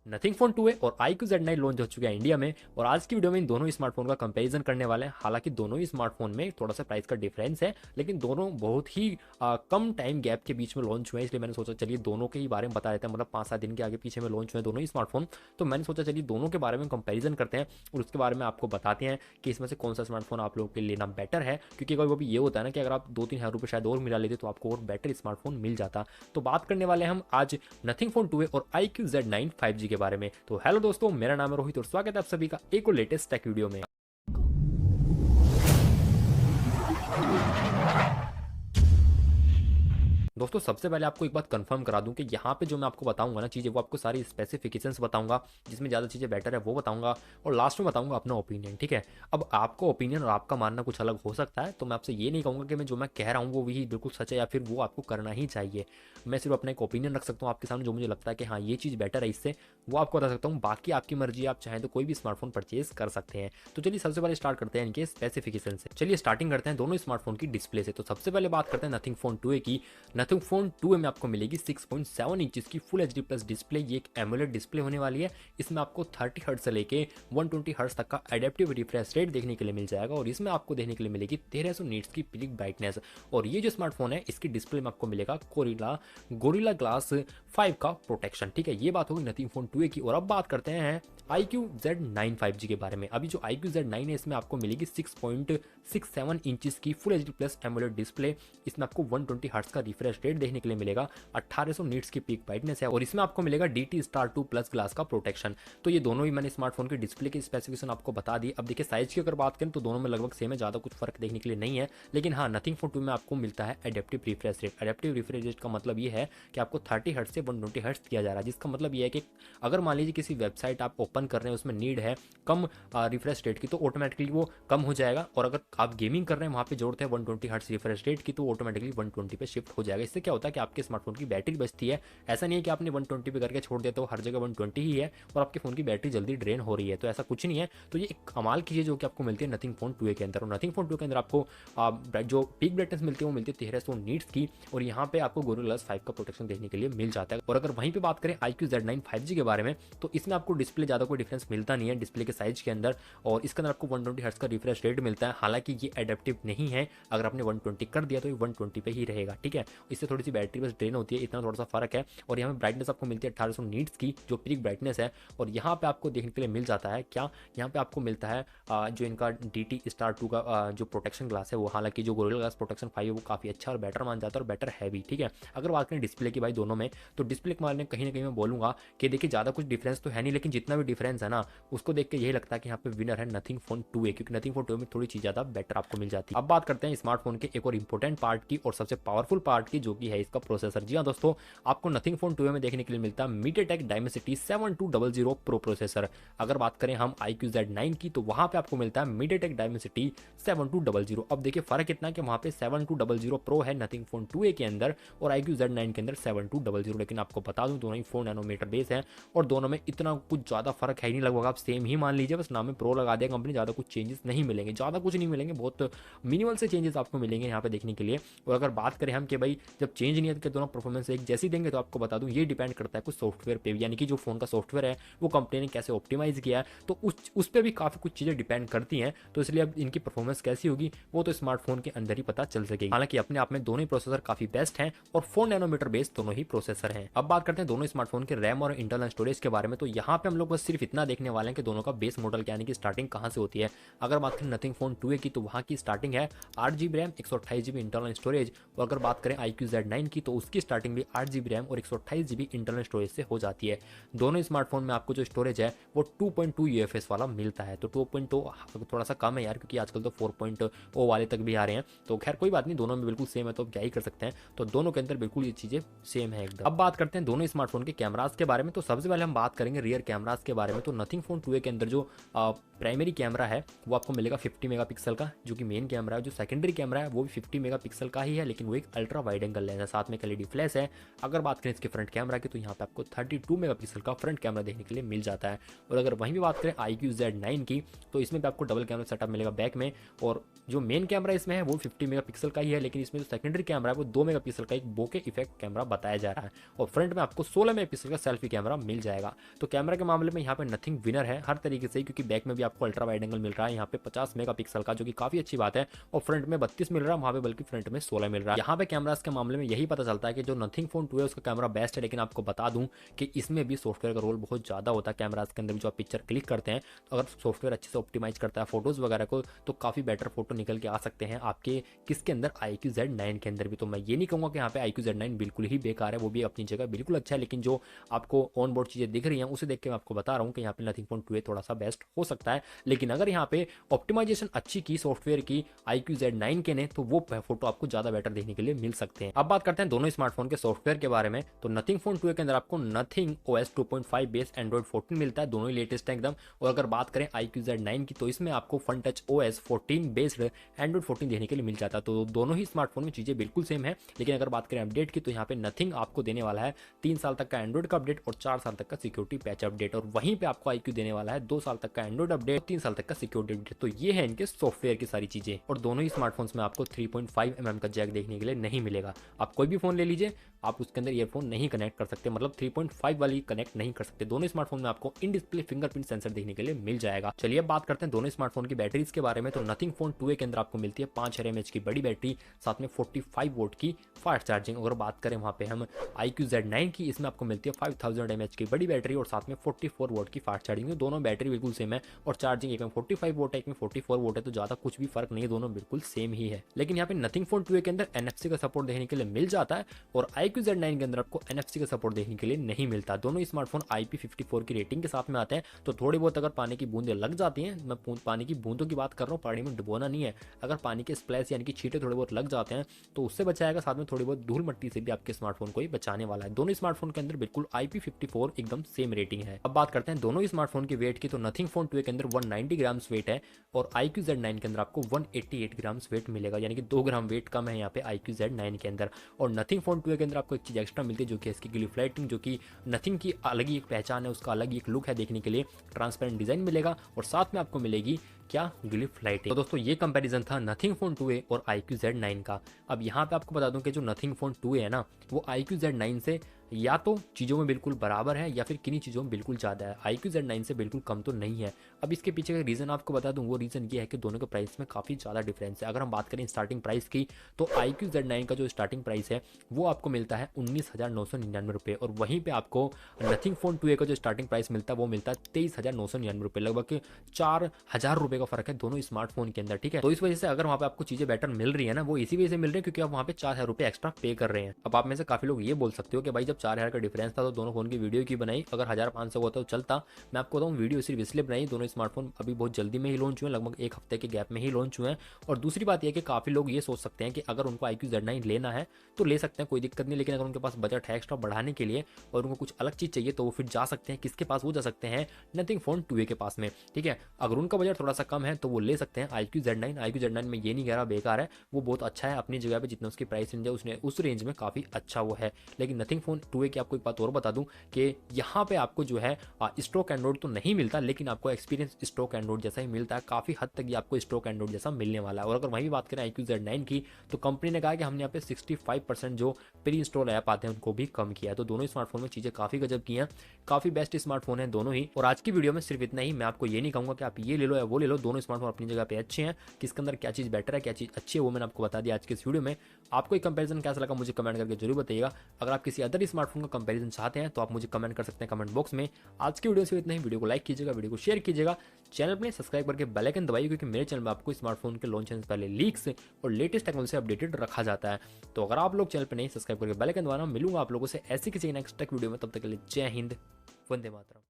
Nothing phone 2 है और iQOO Z9 launch हो चुका है इंडिया में। और आज की वीडियो में इन दोनों स्मार्टफोन का कंपैरिजन करने वाले हैं। हालांकि दोनों ही स्मार्टफोन में थोड़ा सा प्राइस का डिफरेंस है, लेकिन दोनों बहुत ही कम टाइम गैप के बीच में लॉन्च हुए हैं। इसलिए मैंने सोचा चलिए दोनों के ही बारे में बता देते हैं। मतलब 5-7 दिन के आगे पीछे में लॉन्च हुए हैं दोनों ही स्मार्टफोन। तो मैंने सोचा चलिए दोनों के बारे में कंपेरिजन करते हैं और उसके बारे में आपको बताते हैं कि इसमें से कौन सा स्मार्टफोन आप लोगों के लिए लेना बेटर है। क्योंकि कभी कभी ये होता है ना कि अगर आप 2-3 हज़ार रुपये शायद और मिला लेते तो आपको और बेटर स्मार्टफोन मिल जाता। तो बात करने वाले हैं हम आज नथिंग फोन 2 और iQOO Z9 5G के बारे में। तो हेलो दोस्तों, मेरा नाम है रोहित और स्वागत है आप सभी का एक और लेटेस्ट टेक वीडियो में। दोस्तों सबसे पहले आपको एक बात कंफर्म करा दूं कि यहाँ पे जो मैं आपको बताऊंगा ना चीज़ें, वो आपको सारी स्पेसिफिकेशंस बताऊंगा, जिसमें ज़्यादा चीज़ें बेटर है वो बताऊंगा और लास्ट में बताऊंगा अपना ओपिनियन। ठीक है, अब आपका ओपिनियन और आपका मानना कुछ अलग हो सकता है, तो मैं आपसे ये नहीं कहूँगा कि मैं जो मैं कह रहा हूँ वो भी बिल्कुल सच है या फिर वो आपको करना ही चाहिए। मैं सिर्फ अपना एक ओपिनियन रख सकता हूँ आपके सामने, जो मुझे लगता है कि हाँ ये चीज़ बेटर है इससे, वो आपको बता सकता हूँ। बाकी आपकी मर्जी, आप चाहें तो कोई भी स्मार्टफोन परचेज कर सकते हैं। तो चलिए सबसे पहले स्टार्ट करते हैं इनके स्पेसिफिकेशन से। चलिए स्टार्टिंग करते हैं दोनों स्मार्टफोन की डिस्प्ले से। तो सबसे पहले बात करते हैं नथिंग फोन 2 की। नथिंग फोन 2 में आपको मिलेगी 6.7 इंचेस की फुल एचडी प्लस डिस्प्ले। ये एक एमोलेड डिस्प्ले होने वाली है। इसमें आपको 30 हर्ट्ज से लेके 120 हर्ट्ज तक का एडेप्टिव रिफ्रेश रेट देखने के लिए मिल जाएगा और इसमें आपको देखने के लिए मिलेगी 1300 नीट्स की पीक ब्राइटनेस। और ये जो स्मार्टफोन है इसकी डिस्प्ले में आपको मिलेगा गोरिल्ला ग्लास 5 का प्रोटेक्शन। ठीक है, ये बात होगी नथिंग फोन 2 की। और अब बात करते हैं iQOO Z9 5G के बारे में। अभी जो iQOO Z9 है इसमें आपको मिलेगी 6.67 इंचेस की full HD plus AMOLED display. इसमें आपको 120 हर्ट्ज का रिफ्रेश रेट देखने के लिए मिलेगा, 1800 नीट्स की पीक ब्राइटनेस है और इसमें आपको मिलेगा DT Star 2 प्लस ग्लास का प्रोटेक्शन। तो ये दोनों ही मैंने स्मार्टफोन के डिस्प्ले की स्पेसिफिकेशन आपको बता दी। अब देखिए साइज की अगर बात करें तो दोनों में लगभग सेम है, ज़्यादा कुछ फर्क देखने के लिए नहीं है। लेकिन हाँ, नथिंग फोन 2 में आपको मिलता है adaptive refresh rate. Adaptive refresh rate का मतलब ये है कि आपको 30 हर्ट्ज से 120 हर्ट्ज दिया जा रहा है, जिसका मतलब ये है कि अगर मान लीजिए किसी वेबसाइट आप ओपन कर रहे हैं, उसमें नीड है कम रिफ्रेश रेट की, तो ऑटोमेटिकली वो कम हो जाएगा। और अगर आप गेमिंग कर रहे हैं वहाँ पे जोड़ते हैं 120 हर्ट्ज रिफ्रेश रेट की, तो ऑटोमेटिकली 120 पे शिफ्ट हो जाएगा। इससे क्या होता है कि आपके स्मार्टफोन की बैटरी बचती है। ऐसा नहीं है कि आपने 120 पे करके छोड़ दिया तो हर जगह 120 ही है और आपके फोन की बैटरी जल्दी ड्रेन हो रही है, तो ऐसा कुछ नहीं है। तो ये एक कमाल की चीज़ जो कि आपको मिलती है नथिंग फोन 2 के अंदर। और नथिंग फोन 2 के अंदर आपको जो पीक ब्राइटनेस मिलती है वो मिलती है 1300 नीट्स की और यहाँ पे आपको गोरिल्ला ग्लास 5 का प्रोटेक्शन देखने के लिए मिल जाता है। और अगर वहीं पे बात करें iQOO Z9 5G के बारे में, तो इसमें आपको डिस्प्ले ज़्यादा कोई डिफरेंस मिलता नहीं है डिस्प्ले के साइज के अंदर। और इसके अंदर आपको 120 हर्ट्ज का रिफ्रेश रेट मिलता है। हालांकि ये एडेप्टिव नहीं है, अगर आपने 120 कर दिया तो ये 120 पे ही रहेगा। ठीक है, इससे थोड़ी सी बैटरी बस ड्रेन होती है, इतना थोड़ा सा फर्क है। और यहाँ पे ब्राइटनेस आपको मिलती है 1800 नीट्स की जो पीक ब्राइटनेस है। और यहाँ पे आपको देखने के लिए मिल जाता है क्या, यहाँ पे आपको मिलता है जो इनका DT Star 2 का जो प्रोटेक्शन ग्लास है वो, हालांकि जो गोरिल्ला ग्लास प्रोटेक्शन 5 है वो काफ़ी अच्छा और बेटर मान जाता है और बेटर है भी। ठीक है, अगर बात करें डिस्प्ले की भाई दोनों में, तो डिस्प्ले के मामले में कहीं ना कहीं मैं बोलूँगा कि देखिए ज़्यादा कुछ डिफरेंस तो है नहीं, लेकिन जितना भी डिफरेंस है ना उसको देख के यही लगता है कि यहाँ पे विनर है नथिंग फोन 2 क्योंकि नथिंग फोन 2 में थोड़ी चीज़ ज़्यादा बेटर आपको मिल जाती है। अब बात करते हैं स्मार्टफोन के एक और इंपॉर्टेंट पार्ट की और सबसे पावरफुल पार्ट की, जो कि है इसका प्रोसेसर। जी हाँ दोस्तों, आपको नथिंग फोन 2 में देखने के लिए मिलता है MediaTek Dimensity 7200 Pro प्रोसेसर। अगर बात करें हम iQOO Z9 की, तो वहाँ पे आपको मिलता है MediaTek Dimensity 7200। अब देखिए फर्क इतना कि वहाँ पे 7200 Pro है नथिंग फोन 2 के अंदर और iQOO Z9 के अंदर 7200। लेकिन आपको बता दूं दोनों ही 4 नैनोमीटर बेस है और दोनों में इतना कुछ ज़्यादा फर्क है ही नहीं, लगभग आप सेम ही मान लीजिए, बस नाम में प्रो लगा दिया कंपनी, ज़्यादा कुछ चेंजेस नहीं मिलेंगे, ज़्यादा कुछ नहीं मिलेंगे, बहुत मिनिमल से चेंजेस आपको मिलेंगे यहाँ पे देखने के लिए। और अगर बात करें हम कि भाई जब चेंज नहीं है तो दोनों परफॉर्मेंस एक जैसी देंगे, तो आपको बता दूं ये डिपेंड करता है कुछ सॉफ्टवेयर पे, यानी कि जो फोन का सॉफ्टवेयर है वो कंपनी ने कैसे ऑप्टिमाइज किया है, तो उस पर भी काफ़ी कुछ चीज़ें डिपेंड करती हैं। तो इसलिए अब इनकी परफॉर्मेंस कैसी होगी वो तो स्मार्टफोन के अंदर ही पता चल सकेगी। हालांकि अपने आप में दोनों ही प्रोसेसर काफ़ी बेस्ट हैं और 4 नैनोमीटर बेस दोनों ही प्रोसेसर हैं। अब बात करते हैं दोनों स्मार्टफोन के रैम और इंटरनल स्टोरेज के बारे में। तो यहाँ पे हम लोग बस सिर्फ इतना देखने वाले हैं कि दोनों का बेस मॉडल यानी कि स्टार्टिंग कहाँ से होती है। अगर बात करें नथिंग फोन 2 की, तो वहाँ की स्टार्टिंग है 8GB RAM 128GB internal storage. और अगर बात करें iQOO Z9 की, तो उसकी स्टार्टिंग भी 8GB रैम और 128GB इंटरनल स्टोरेज से हो जाती है। दोनों स्मार्टफोन में आपको जो स्टोरेज है वो 2.2 UFS वाला मिलता है। तो 2.2 थोड़ा सा कम है यार, क्योंकि आजकल तो 4.0 वाले तक भी आ रहे हैं। तो खैर कोई बात नहीं, दोनों में बिल्कुल सेम है तो क्या ही कर सकते हैं। तो दोनों के अंदर बिल्कुल ये चीज़ें सेम है एकदम। अब बात करते हैं दोनों स्मार्टफोन के कैमरास के बारे में। तो सबसे पहले हम बात करेंगे रियर कैमरास के बारे में। तो नथिंग फोन 2 के अंदर जो प्राइमरी कैमरा है वो आपको मिलेगा 50 मेगापिक्सल का, जो कि मेन कैमरा है। जो सेकेंडरी कैमरा है वो भी 50 मेगापिक्सल का ही है, लेकिन वो एक अल्ट्रा वाइड एंगल लेंस है, साथ में LED फ्लैश है। अगर बात करें इसके फ्रंट कैमरा की, तो यहाँ पे आपको 32 मेगापिक्सल का फ्रंट कैमरा देखने के लिए मिल जाता है। और अगर वहीं भी बात करें iQOO Z9 की, तो इसमें भी आपको डबल कैमरा सेटअप मिलेगा बैक में। और जो मेन कैमरा इसमें है वो 50 मेगापिक्सल का ही है, लेकिन इसमें जो सेकेंडरी कैमरा है वो 2 मेगापिक्सल का एक बोके इफेक्ट कैमरा बताया जा रहा है। और फ्रंट में आपको 16 मेगापिक्सल का सेल्फी कैमरा मिल जाएगा। तो कैमरा के मामले में यहाँ पे नथिंग विनर है हर तरीके से, क्योंकि बैक में भी आपको अल्ट्रा वाइड एंगल मिल रहा है यहाँ पे 50 मेगापिक्सल का, जो कि काफी अच्छी बात है, और फ्रंट में 32 मिल रहा है, वहाँ पे बल्कि फ्रंट में 16 मिल रहा है। यहाँ पे कैमरास के मामले में यही पता चलता है कि जो नथिंग फोन 2 है उसका कैमरा बेस्ट है, लेकिन आपको बता दूं कि इसमें भी सॉफ्टवेयर का रोल बहुत ज़्यादा होता है। कैमरास के अंदर भी जो आप पिक्चर क्लिक करते हैं, तो अगर सॉफ्टवेयर अच्छे से ऑप्टिमाइज करता है फोटोज़ वगैरह को, तो काफ़ी बेटर फोटो निकल के आ सकते हैं आपके किसके अंदर, iQOO Z9 के अंदर भी। तो मैं ये नहीं कहूँगा कि यहाँ पे iQOO Z9 बिल्कुल ही बेकार है, वो भी अपनी जगह बिल्कुल अच्छा है, लेकिन जो आपको ऑन बोर्ड चीज़ें दिख रही हैं उसे देख के मैं आपको बता रहा हूँ कि यहाँ पे नथिंग फोन 2 थोड़ा सा बेस्ट हो सकता है। लेकिन अगर यहाँ पे ऑप्टिमाइजेशन अच्छी की सॉफ्टवेयर की iQOO Z9 के ने, तो वो फोटो आपको ज़्यादा बेटर देखने के लिए मिल सकते हैं। अब बात करते हैं दोनों स्मार्टफोन के सॉफ्टवेयर के बारे में। तो नथिंग फोन 2 के अंदर आपको नथिंग OS 2.5 बेस एंड्रॉइड 14 मिलता है, दोनों ही लेटेस्ट है एकदम। और अगर बात करें iQOO Z9 की, तो इसमें आपको fun touch OS 14 based Android 14 देखने के लिए मिल जाता है। तो दोनों ही स्मार्टफोन में चीज़ें बिल्कुल सेम है, लेकिन अगर बात करें अपडेट की, तो यहाँ पे नथिंग आपको देने वाला है 3 साल तक का एंड्रॉइड का अपडेट और 4 साल तक का सिक्योरिटी पैच अपडेट, और वहीं पे आपको iQOO देने वाला है 2 साल तक का एंड्रॉइड अपडेट, 3 साल तक का सिक्योरिटी अपडेट। तो ये है इनके सॉफ्टवेयर की सारी चीज़ें। और दोनों ही स्मार्टफोन्स में आपको 3.5 mm का जैक देखने के लिए नहीं मिलेगा। आप कोई भी फोन ले लीजिए, आप उसके अंदर ईयरफोन नहीं कनेक्ट कर सकते, मतलब 3.5 वाली कनेक्ट नहीं कर सकते। दोनों स्मार्टफोन में आपको इन डिस्प्ले फिंगरप्रिंट सेंसर देखने के लिए मिल जाएगा। चलिए अब बात करते हैं दोनों स्मार्टफोन की बैटरीज के बारे में। तो नथिंग फोन 2 के अंदर आपको मिलती है 5000 mAh की बड़ी बैटरी, साथ में 45 वोल्ट की फास्ट चार्जिंग। अगर बात करें वहाँ पे हम iQOO Z9 की, इसमें आपको मिलती है 5000 mAh की बड़ी बैटरी और साथ में 44 वोल्ट की फास्ट चार्जिंग। दोनों बैटरी बिल्कुल सेम है और चार्जिंग एक में 45 वोल्ट है, एक में 44 वोल्ट है, तो ज़्यादा कुछ भी फर्क नहीं है, दोनों बिल्कुल सेम ही है। लेकिन यहाँ पे नथिंग फोन 2 के अंदर NFC का सपोर्ट देखने के लिए मिल जाता है और iQOO Z9 के अंदर आपको NFC का सपोर्ट देखने के लिए नहीं मिलता। दोनों स्मार्टफोन IP54 की रेटिंग के साथ में आते हैं, तो थोड़ी बहुत अगर पानी की बूंदें लग जाती हैं, मैं पानी की बूंदों की बात कर रहा हूँ, पानी में डुबोना नहीं है, अगर पानी के स्प्लैश यानी कि छींटे थोड़े बहुत लग जाते हैं तो उससे बचाएगा, साथ में थोड़ी बहुत धूल मट्टी से भी आपके स्मार्टफोन को ही बचाने वाला है। दोनों स्मार्टफोन के अंदर बिल्कुल IP54 एकदम सेम रेटिंग है। अब बात करते हैं दोनों स्मार्टफोन की वेट की। तो नथिंग फोन 2 के अंदर 190 ग्राम्स वेट है और iQOO Z9 के अंदर आपको 188 ग्राम्स वेट मिलेगा, यानी कि 2 ग्राम वेट कम है यहाँ पे iQOO Z9 के अंदर। और नथिंग फोन 2 के अंदर आपको एक चीज़ एक्स्ट्रा मिलती है, जो कि इसकी ग्लिफ लाइटिंग, जो कि नथिंग की अलग ही एक पहचान है, उसका अलग ही एक लुक है देखने के लिए। ट्रांसपेरेंट डिजाइन मिलेगा और साथ में आपको मिलेगी क्या, ग्लिफ लाइटिंग। तो दोस्तों ये कंपैरिजन था नथिंग फोन 2 और iQOO Z9 का। अब यहाँ पे आपको बता दूं कि जो नथिंग फोन 2 है ना, वो iQOO Z9 से या तो चीज़ों में बिल्कुल बराबर है या फिर किन्हीं चीज़ों में बिल्कुल ज़्यादा है, iQOO Z9 से बिल्कुल कम तो नहीं है। अब इसके पीछे का रीज़न आपको बता दूं, वो रीज़न ये है कि दोनों के प्राइस में काफ़ी ज़्यादा डिफरेंस है। अगर हम बात करें स्टार्टिंग प्राइस की, तो iQOO Z9 का जो स्टार्टिंग प्राइस है वो आपको मिलता है 19,999 रुपये, और वहीं पर आपको नथिंग फोन 2 का जो स्टार्टिंग प्राइस मिलता है वो मिलता है 23,999 रुपये। लगभग 4,000 रुपये का फर्क है दोनों स्मार्टफोन के अंदर, ठीक है। तो इस वजह से अगर वहाँ पे आपको चीज़ें बेटर मिल रही है ना, वो इसी वजह से मिल रही है क्योंकि आप वहाँ पे 4,000 रुपये एक्स्ट्रा पे कर रहे हैं। अब आप में से काफ़ी लोग ये बोल सकते हो कि भाई जब 4,000 का डिफरेंस था तो दोनों फोन की वीडियो की बनाई, अगर 1,500 होता तो चलता। मैं आपको बताऊँ, वीडियो सिर्फ इसलिए बनाई, दोनों स्मार्टफोन अभी बहुत जल्दी में ही लॉन्च हुए, लगभग एक हफ्ते के गैप में ही लॉन्च हुए हैं। और दूसरी बात यह कि काफ़ी लोग ये सोच सकते हैं कि अगर उनको iQOO Z9 लेना है तो ले सकते हैं, कोई दिक्कत नहीं, लेकिन अगर उनके पास बजट है एक्स्ट्रा बढ़ाने के लिए और उनको कुछ अलग चीज़ चाहिए तो वो फिर जा सकते हैं किसके पास, वो जा सकते हैं नथिंग फोन 2 के पास में, ठीक है। अगर उनका बजट थोड़ा सा कम है तो वो ले सकते हैं iQOO Z9। iQOO Z9 में ये नहीं कह रहा बेकार है, वो बहुत अच्छा है अपनी जगह पे, जितना उसकी प्राइस रेंज है उसने उस रेंज में काफ़ी अच्छा वो है। लेकिन नथिंग फोन 2 की आपको एक बात और बता दूं कि यहाँ पे आपको जो है स्टॉक एंड्रॉइड तो नहीं मिलता, लेकिन आपको एक्सपीरियंस स्टॉक एंड्रॉइड जैसा ही मिलता है, काफ़ी हद तक ये आपको स्टॉक एंड्रॉइड जैसा मिलने वाला है। और अगर वहीं बात करें iQOO Z9 की, तो कंपनी ने कहा कि हमने यहाँ पे 65% जो प्री इंस्टॉल ऐप आते हैं उनको भी कम किया है। तो दोनों स्मार्टफोन में चीज़ें काफ़ी गजब की हैं, काफ़ी बेस्ट स्मार्टफोन है दोनों ही। और आज की वीडियो में सिर्फ इतना ही, मैं आपको ये नहीं कहूँगा कि आप ये ले लो या वो ले लो, दोनों स्मार्टफोन अपनी जगह पे अच्छे हैं, किसके अंदर क्या चीज़ बेटर है क्या चीज़ अच्छी है वो मैंने आपको बता दिया आज के इस वीडियो में। आपको एक कंपैरिजन कैसा लगा मुझे कमेंट करके जरूर बताइएगा। अगर आप किसी अदर स्मार्टफोन का कंपैरिजन चाहते हैं तो आप मुझे कमेंट कर सकते हैं कमेंट बॉक्स में। आज की वीडियो से इतना ही, वीडियो को लाइक कीजिएगा, वीडियो को शेयर कीजिएगा, चैनल पर सब्सक्राइब करके बेल आइकन दबाइए, क्योंकि मेरे चैनल में आपको स्मार्टफोन के लॉन्च से पहले लीक्स और लेटेस्ट टेक्नोलॉजी से अपडेटेड रखा जाता है। तो अगर आप लोग चैनल पर नहीं सब्सक्राइब करके बेल आइकन दबाना, मिलूंगा आप लोगों से ऐसी किसी नेक्स्ट टेक वीडियो में, तब तक के लिए जय हिंद, वंदे मातरम।